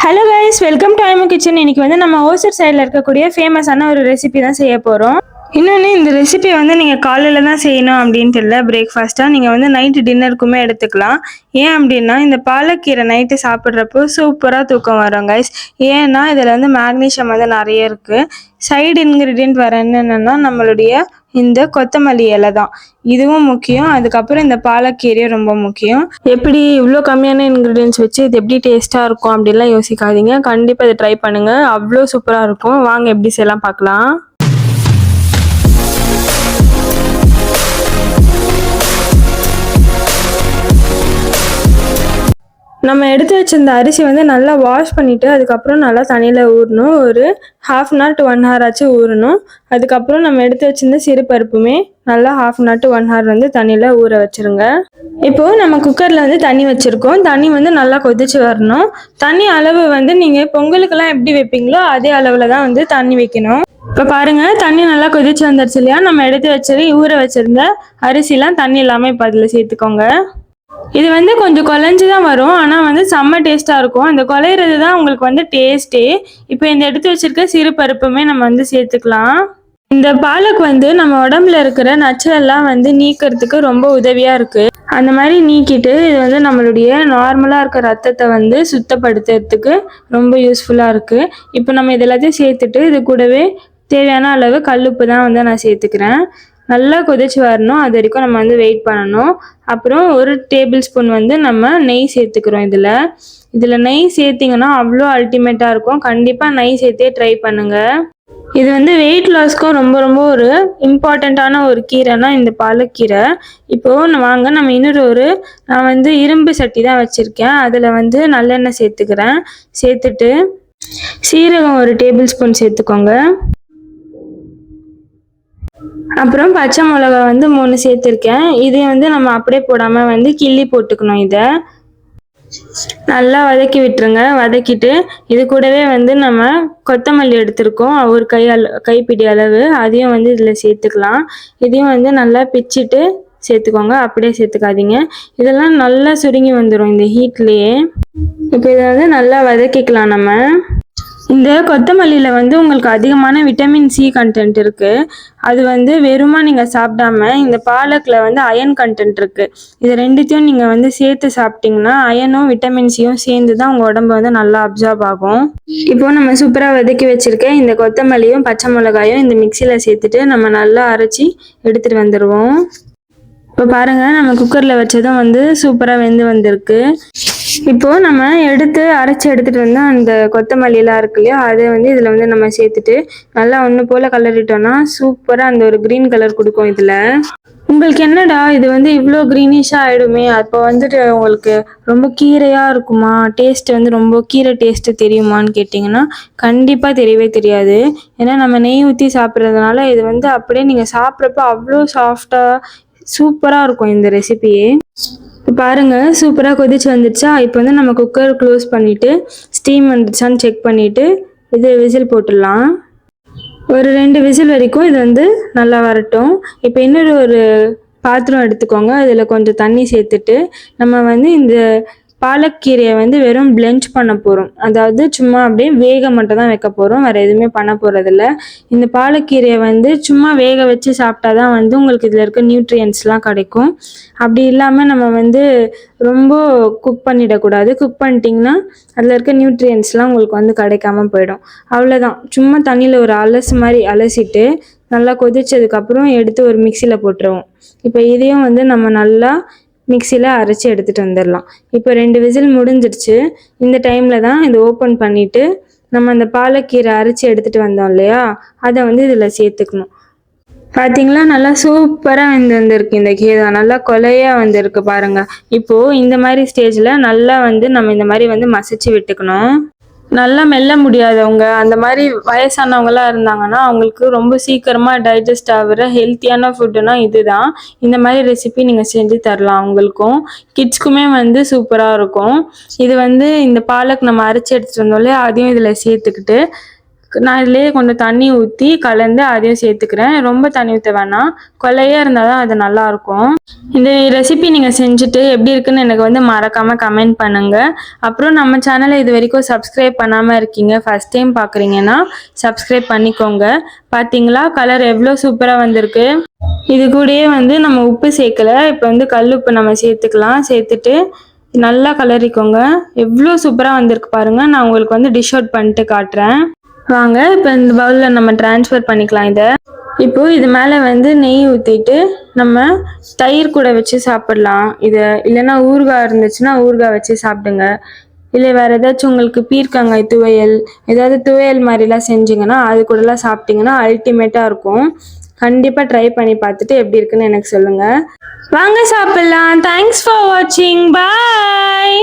Hello guys, welcome to ஐமோ kitchen. இன்னைக்கு வந்து நம்ம ஓசூர் சைடில் இருக்கக்கூடிய ஃபேமஸான ஒரு ரெசிபி தான் செய்ய போகிறோம். இன்னொன்று, இந்த ரெசிபி வந்து நீங்கள் காலையில் தான் செய்யணும் அப்படின்ட்டு இல்லை, பிரேக்ஃபாஸ்ட்டாக நீங்கள் வந்து நைட்டு டின்னருக்குமே எடுத்துக்கலாம். ஏன் அப்படின்னா, இந்த பாலக்கீரை நைட்டு சாப்பிட்றப்போ சூப்பராக தூக்கம் வரும் கைஸ். ஏன்னா இதில் வந்து மேக்னீஷியம் வந்து நிறைய இருக்குது. சைடு இன்க்ரீடியன்ட் வர என்னென்னா நம்மளுடைய இந்த கொத்தமல்லி இலை தான், இதுவும் முக்கியம். அதுக்கப்புறம் இந்த பாலக்கீரையும் ரொம்ப முக்கியம். எப்படி இவ்வளோ கம்மியான இன்க்ரீடியன்ஸ் வச்சு இது எப்படி டேஸ்ட்டாக இருக்கும் அப்படின்லாம் யோசிக்காதீங்க. கண்டிப்பாக இதை ட்ரை பண்ணுங்கள், அவ்வளோ சூப்பராக இருக்கும். வாங்க எப்படி செய்யலாம் பார்க்கலாம். நம்ம எடுத்து வச்சிருந்த அரிசி வந்து நல்லா வாஷ் பண்ணிவிட்டு அதுக்கப்புறம் நல்லா தண்ணியில் ஊறணும். ஒரு 1/2 hour to 1 hour ஆச்சு ஊறணும். அதுக்கப்புறம் நம்ம எடுத்து வச்சிருந்த சிறு பருப்புமே நல்லா 1/2 hour to 1 hour வந்து தண்ணியில் ஊற வச்சுருங்க. இப்போது நம்ம குக்கரில் வந்து தண்ணி வச்சுருக்கோம். தண்ணி வந்து நல்லா கொதிச்சு வரணும். தண்ணி அளவு வந்து நீங்கள் பொங்கலுக்கெல்லாம் எப்படி வைப்பீங்களோ அதே அளவில் தான் வந்து தண்ணி வைக்கணும். இப்போ பாருங்கள், தண்ணி நல்லா கொதிச்சு வந்துடுச்சு இல்லையா? நம்ம எடுத்து ஊற வச்சுருந்த அரிசிலாம் தண்ணி இல்லாமல் இப்போ அதில் சேர்த்துக்கோங்க. இது வந்து கொஞ்சம் குழஞ்சி தான் வரும், ஆனால் வந்து செம்ம டேஸ்ட்டாக இருக்கும். அந்த குழையிறது தான் உங்களுக்கு வந்து டேஸ்ட்டே. இப்போ இந்த எடுத்து வச்சிருக்க சிறு பருப்புமே நம்ம வந்து சேர்த்துக்கலாம். இந்த பாலக் வந்து நம்ம உடம்புல இருக்கிற நச்செல்லாம் வந்து நீக்கிறதுக்கு ரொம்ப உதவியாக இருக்குது. அந்த மாதிரி நீக்கிட்டு இது வந்து நம்மளுடைய நார்மலாக இருக்க ரத்தத்தை வந்து சுத்தப்படுத்துறதுக்கு ரொம்ப யூஸ்ஃபுல்லாக இருக்குது. இப்போ நம்ம இது எல்லாத்தையும் சேர்த்துட்டு இது கூடவே தேவையான அளவு கல்லுப்பு தான் வந்து நான் சேர்த்துக்கிறேன். நல்லா கொதிச்சு வரணும், அது வரைக்கும் நம்ம வந்து வெயிட் பண்ணணும். அப்புறம் 1 tablespoon வந்து நம்ம நெய் சேர்த்துக்கிறோம். இதில் நெய் சேர்த்திங்கன்னா அவ்வளோ அல்டிமேட்டாக இருக்கும். கண்டிப்பாக நெய் சேர்த்தே ட்ரை பண்ணுங்கள். இது வந்து வெயிட் லாஸ்க்கும் ரொம்ப ரொம்ப ஒரு இம்பார்ட்டண்ட்டான ஒரு கீரைனா இந்த பாலக்கீரை. இப்போது வாங்க நம்ம நான் வந்து இரும்பு சட்டி தான் வச்சுருக்கேன். அதில் வந்து நல்லெண்ணெய் சேர்த்துக்கிறேன். சேர்த்துட்டு சீரகம் 1 tablespoon சேர்த்துக்கோங்க. அப்புறம் பச்சை மிளகா வந்து 3 சேர்த்துருக்கேன். இதை வந்து நம்ம அப்படியே போடாமல் வந்து கிள்ளி போட்டுக்கணும். இதை நல்லா வதக்கி விட்டுருங்க. வதக்கிட்டு இது கூடவே வந்து நம்ம கொத்தமல்லி எடுத்திருக்கோம், ஒரு கைப்பிடி அளவு, அதையும் வந்து இதில் சேர்த்துக்கலாம். இதையும் வந்து நல்லா பிச்சுட்டு சேர்த்துக்கோங்க, அப்படியே சேர்த்துக்காதீங்க. இதெல்லாம் நல்லா சுருங்கி வந்துடும் இந்த ஹீட்லேயே. இப்போ இதை வந்து நல்லா வதக்கிக்கலாம். நம்ம இந்த கொத்தமல்லியில் வந்து உங்களுக்கு அதிகமான விட்டமின் சி கண்டென்ட் இருக்குது. அது வந்து வெறுமா நீங்கள் சாப்பிடாம இந்த பாலக்கில் வந்து அயன் கண்டென்ட் இருக்குது. இது ரெண்டுத்தையும் நீங்கள் வந்து சேர்த்து சாப்பிட்டிங்கன்னா அயனும் விட்டமின் சியும் சேர்ந்து தான் உங்கள் உடம்பு வந்து நல்லா அப்சார்ப் ஆகும். இப்போது நம்ம சூப்பராக வதக்கி வச்சுருக்கேன் இந்த கொத்தமல்லியும் பச்சை மிளகாயும் இந்த மிக்சியில் சேர்த்துட்டு நம்ம நல்லா அரைச்சி எடுத்துகிட்டு வந்துடுவோம். இப்போ பாருங்கள், நம்ம குக்கரில் வச்சதும் வந்து சூப்பராக வெந்து வந்திருக்கு. இப்போது நம்ம அரைச்சி எடுத்துகிட்டு வந்து அந்த கொத்தமல்லியெலாம் இருக்கு இல்லையா, அதை வந்து இதில் வந்து நம்ம சேர்த்துட்டு நல்லா ஒன்று போல் கலரிட்டோன்னா சூப்பராக அந்த ஒரு க்ரீன் கலர் கொடுக்கும். இதில் உங்களுக்கு என்னடா இது வந்து இவ்வளோ க்ரீனிஷாக ஆகிடுமே, அப்போ வந்துட்டு உங்களுக்கு ரொம்ப கீரையாக இருக்குமா, டேஸ்ட்டு வந்து ரொம்ப கீரை டேஸ்ட்டு தெரியுமான்னு கேட்டிங்கன்னா கண்டிப்பாக தெரியவே தெரியாது. ஏன்னா நம்ம நெய் ஊற்றி சாப்பிட்றதுனால இது வந்து அப்படியே நீங்கள் சாப்பிட்றப்ப அவ்வளோ சாஃப்டாக சூப்பராக இருக்கும் இந்த ரெசிபியே. இப்போ பாருங்கள், சூப்பராக கொதிச்சு வந்துடுச்சா? இப்போ வந்து நம்ம குக்கர் க்ளோஸ் பண்ணிவிட்டு ஸ்டீம் வந்துடுச்சான்னு செக் பண்ணிவிட்டு இது விசில் போட்டுடலாம். ஒரு 2 விசில் வரைக்கும் இது வந்து நல்லா வரட்டும். இப்போ ஒரு பாத்திரம் எடுத்துக்கோங்க. அதில் கொஞ்சம் தண்ணி சேர்த்துட்டு நம்ம வந்து இந்த பாலக்கீரையை வந்து வெறும் பிளெஞ்ச் பண்ண போகிறோம். அதாவது சும்மா அப்படியே வேக மட்டும் தான் வைக்க போகிறோம், வேறு எதுவுமே பண்ண போகிறதில்ல. இந்த பாலக்கீரையை வந்து சும்மா வேக வச்சு சாப்பிட்டா தான் வந்து உங்களுக்கு இதில் இருக்க நியூட்ரியன்ஸ்லாம் கிடைக்கும். அப்படி இல்லாமல் நம்ம வந்து ரொம்ப குக் பண்ணிடக்கூடாது. குக் பண்ணிட்டிங்கன்னா அதில் இருக்க நியூட்ரியன்ஸ்லாம் உங்களுக்கு வந்து கிடைக்காம போயிடும். அவ்வளோதான், சும்மா தண்ணியில் ஒரு மாதிரி அலசிட்டு நல்லா கொதிச்சதுக்கப்புறம் எடுத்து ஒரு மிக்சியில் போட்டுருவோம். இப்போ இதையும் வந்து நம்ம நல்லா மிக்சியில் அரைச்சி எடுத்துகிட்டு வந்துடலாம். இப்போ 2 விசில் முடிஞ்சிடுச்சு. இந்த டைமில் தான் இதை ஓப்பன் பண்ணிவிட்டு நம்ம அந்த பாலக்கீரை அரைச்சி எடுத்துகிட்டு வந்தோம் இல்லையா, அதை வந்து இதில் சேர்த்துக்கணும். பார்த்தீங்களா, நல்லா சூப்பராக வந்திருக்கு. இந்த கீரை நல்லா கொலையாக வந்திருக்கு பாருங்கள். இப்போது இந்த மாதிரி ஸ்டேஜில் நல்லா வந்து நம்ம இந்த மாதிரி வந்து மசிச்சு விட்டுக்கணும். நல்லா மெல்ல முடியாதவங்க, அந்த மாதிரி வயசானவங்களாம் இருந்தாங்கன்னா அவங்களுக்கு ரொம்ப சீக்கிரமாக டைஜஸ்ட் ஆகிற ஹெல்த்தியான ஃபுட்டுனா இதுதான். இந்த மாதிரி ரெசிபி நீங்கள் செஞ்சு தரலாம் அவங்களுக்கும். கிட்ஸ்க்குமே வந்து சூப்பராக இருக்கும். இது வந்து இந்த பாலக் நம்ம அரைச்சி எடுத்துகிட்டு வந்தோம் இல்லையா, அதையும் இதில் சேர்த்துக்கிட்டு நான் இதுலேயே கொஞ்சம் தண்ணி ஊற்றி கலந்து அதையும் சேர்த்துக்கிறேன். ரொம்ப தண்ணி ஊற்ற வேணாம், கொலையாக இருந்தால் தான் அது நல்லாயிருக்கும். இந்த ரெசிபி நீங்கள் செஞ்சுட்டு எப்படி இருக்குன்னு எனக்கு வந்து மறக்காமல் கமெண்ட் பண்ணுங்கள். அப்புறம் நம்ம சேனலை இது வரைக்கும் சப்ஸ்கிரைப் பண்ணாமல் இருக்கீங்க, ஃபஸ்ட் டைம் பார்க்குறீங்கன்னா சப்ஸ்கிரைப் பண்ணிக்கோங்க. பார்த்தீங்களா கலர் எவ்வளோ சூப்பராக வந்திருக்கு. இது கூடயே வந்து நம்ம உப்பு சேர்க்கலை, இப்போ வந்து கல் உப்பு நம்ம சேர்த்துக்கலாம். சேர்த்துட்டு நல்லா கலரிக்கோங்க. எவ்வளோ சூப்பராக வந்திருக்கு பாருங்கள். நான் உங்களுக்கு வந்து டிஷ் அவுட் பண்ணிட்டு காட்டுறேன் வாங்க. இப்போ இந்த பவுலில் நம்ம ட்ரான்ஸ்ஃபர் பண்ணிக்கலாம் இதை. இப்போது இது மேலே வந்து நெய் ஊற்றிட்டு நம்ம தயிர் கூட வச்சு சாப்பிட்லாம். இதை இல்லைன்னா ஊறுகாய் இருந்துச்சுன்னா ஊறுகாய் வச்சு சாப்பிடுங்க. இல்லை வேறு ஏதாச்சும் உங்களுக்கு பீர்க்கங்காய் துவையல், ஏதாவது துவையல் மாதிரிலாம் செஞ்சிங்கன்னா அது கூடலாம் சாப்பிட்டிங்கன்னா அல்டிமேட்டாக இருக்கும். கண்டிப்பாக ட்ரை பண்ணி பார்த்துட்டு எப்படி இருக்குன்னு எனக்கு சொல்லுங்கள். வாங்க சாப்பிட்லாம். தேங்க்ஸ் ஃபார் வாட்சிங். பாய்.